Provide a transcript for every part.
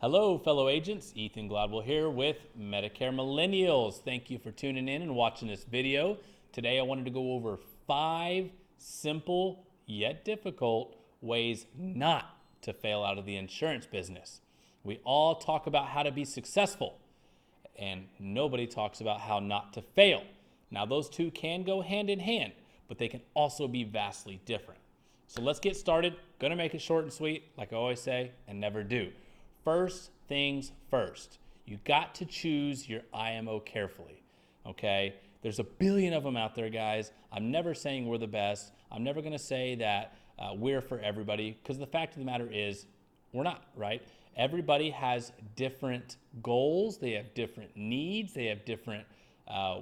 Hello, fellow agents. Ethan Gladwell here with Medicare Millennials. Thank you for tuning in and watching this video. Today I wanted to go over 5 simple yet difficult ways not to fail out of the insurance business. We all talk about how to be successful, and nobody talks about how not to fail. Now, those two can go hand in hand, but they can also be vastly different. So let's get started. Gonna make it short and sweet, like I always say, and never do. First things first, you got to choose your IMO carefully, okay? There's a billion of them out there, guys. I'm never saying we're the best. I'm never gonna say that we're for everybody, because the fact of the matter is, we're not, right? Everybody has different goals. They have different needs. They have different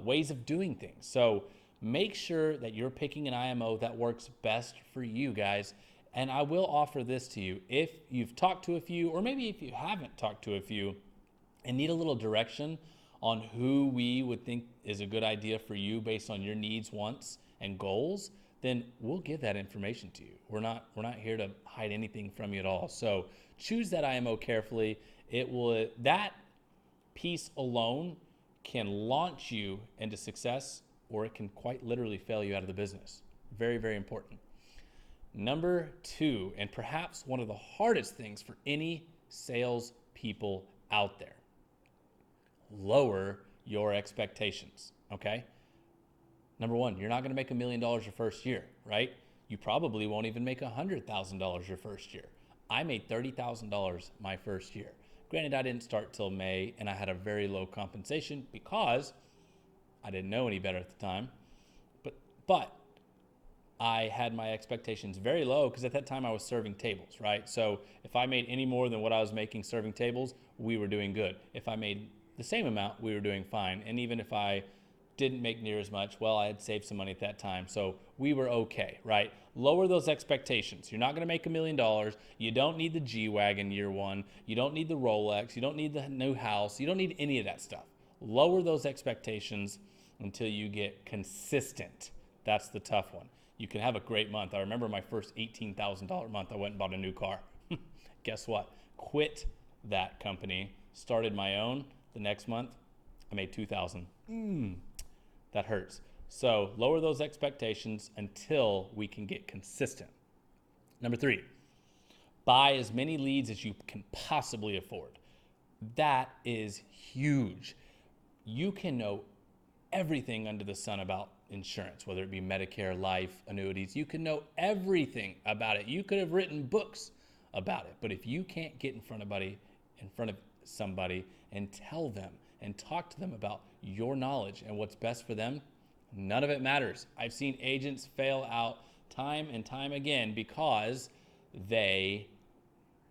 ways of doing things. So make sure that you're picking an IMO that works best for you, guys. And I will offer this to you. If you've talked to a few, or maybe if you haven't talked to a few and need a little direction on who we would think is a good idea for you based on your needs, wants, and goals, then we'll give that information to you. We're not here to hide anything from you at all. So choose that IMO carefully. That piece alone can launch you into success, or it can quite literally fail you out of the business. Very, very important. Number 2, and perhaps one of the hardest things for any sales people out there, lower your expectations, okay? Number 1, you're not gonna make $1 million your first year, right? You probably won't even make $100,000 your first year. I made $30,000 my first year. Granted, I didn't start till May, and I had a very low compensation because I didn't know any better at the time, but I had my expectations very low because at that time I was serving tables, right? So if I made any more than what I was making serving tables, we were doing good. If I made the same amount, we were doing fine. And even if I didn't make near as much, well, I had saved some money at that time. So we were okay, right? Lower those expectations. You're not gonna make $1 million. You don't need the G-Wagon year one. You don't need the Rolex. You don't need the new house. You don't need any of that stuff. Lower those expectations until you get consistent. That's the tough one. You can have a great month. I remember my first $18,000 month, I went and bought a new car. Guess what? Quit that company, started my own. The next month, I made $2,000. That hurts. So lower those expectations until we can get consistent. Number 3, buy as many leads as you can possibly afford. That is huge. You can know everything under the sun about insurance, whether it be Medicare, life, annuities. You can know everything about it. You could have written books about it. But if you can't get in front of somebody and tell them and talk to them about your knowledge and what's best for them, none of it matters. I've seen agents fail out time and time again because they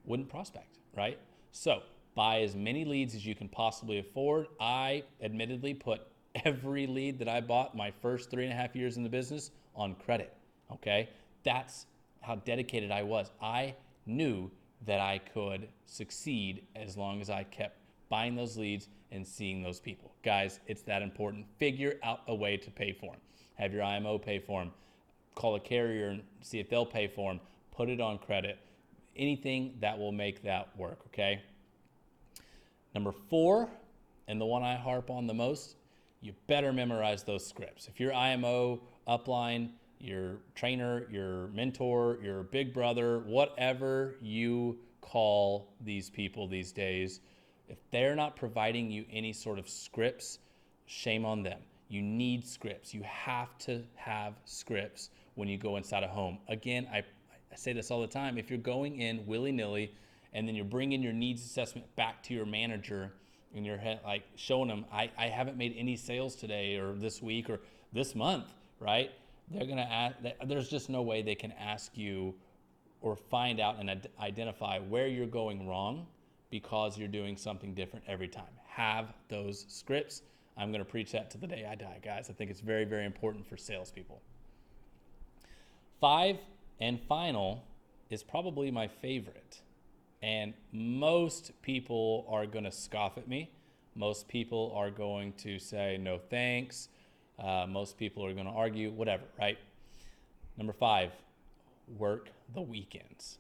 wouldn't prospect, right? So buy as many leads as you can possibly afford. I admittedly put every lead that I bought my first 3.5 years in the business on credit, okay? That's how dedicated I was. I knew that I could succeed as long as I kept buying those leads and seeing those people. Guys, it's that important. Figure out a way to pay for them. Have your IMO pay for them. Call a carrier and see if they'll pay for them. Put it on credit. Anything that will make that work, okay? Number 4, and the one I harp on the most, you better memorize those scripts. If your IMO, upline, your trainer, your mentor, your big brother, whatever you call these people these days, if they're not providing you any sort of scripts, shame on them. You need scripts. You have to have scripts when you go inside a home. Again, I say this all the time. If you're going in willy-nilly and then you're bringing your needs assessment back to your manager in your head, like showing them, I haven't made any sales today or this week or this month, right? They're gonna ask, there's just no way they can ask you or find out and identify where you're going wrong because you're doing something different every time. Have those scripts. I'm gonna preach that to the day I die, guys. I think it's very, very important for salespeople. 5 and final is probably my favorite. And most people are going to scoff at me. Most people are going to say no thanks. Most people are going to argue, whatever, right? Number 5, work the weekends.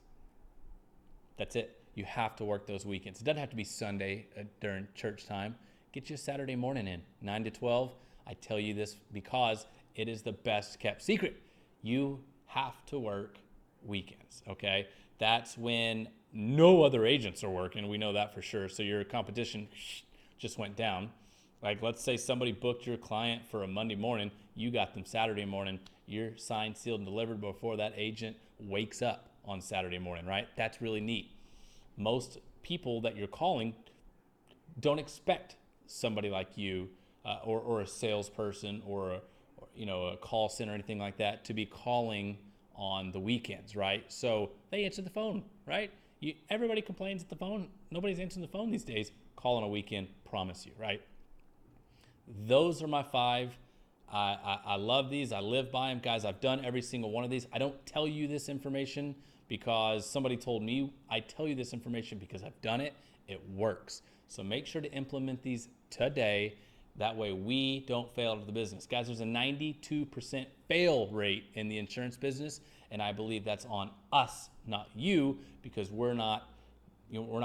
That's it. you have to work those weekends. It doesn't have to be Sunday during church time. Get you a Saturday morning in, 9 to 12. I tell you this because it is the best kept secret. You have to work weekends, okay? That's when no other agents are working. We know that for sure. So your competition just went down. Like, let's say somebody booked your client for a Monday morning. You got them Saturday morning. You're signed, sealed, and delivered before that agent wakes up on Saturday morning, right? That's really neat. Most people that you're calling don't expect somebody like you or a salesperson or a call center or anything like that to be calling on the weekends, right? So they answer the phone, right? Everybody complains at the phone. Nobody's answering the phone these days. Call on a weekend, promise you, right? Those are my 5. I love these. I live by them. Guys, I've done every single one of these. I don't tell you this information because somebody told me. I tell you this information because I've done it. It works. So make sure to implement these today. That way we don't fail out of the business. Guys, there's a 92% fail rate in the insurance business, and I believe that's on us, not you, because we're not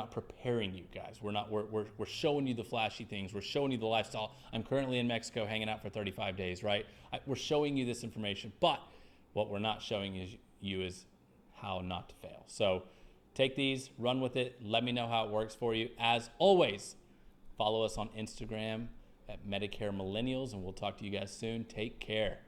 preparing you guys. We're showing you the flashy things. We're showing you the lifestyle. I'm currently in Mexico hanging out for 35 days, right? We're showing you this information, but what we're not showing you is how not to fail. So take these, run with it. Let me know how it works for you. As always, follow us on Instagram at Medicare Millennials, and we'll talk to you guys soon. Take care.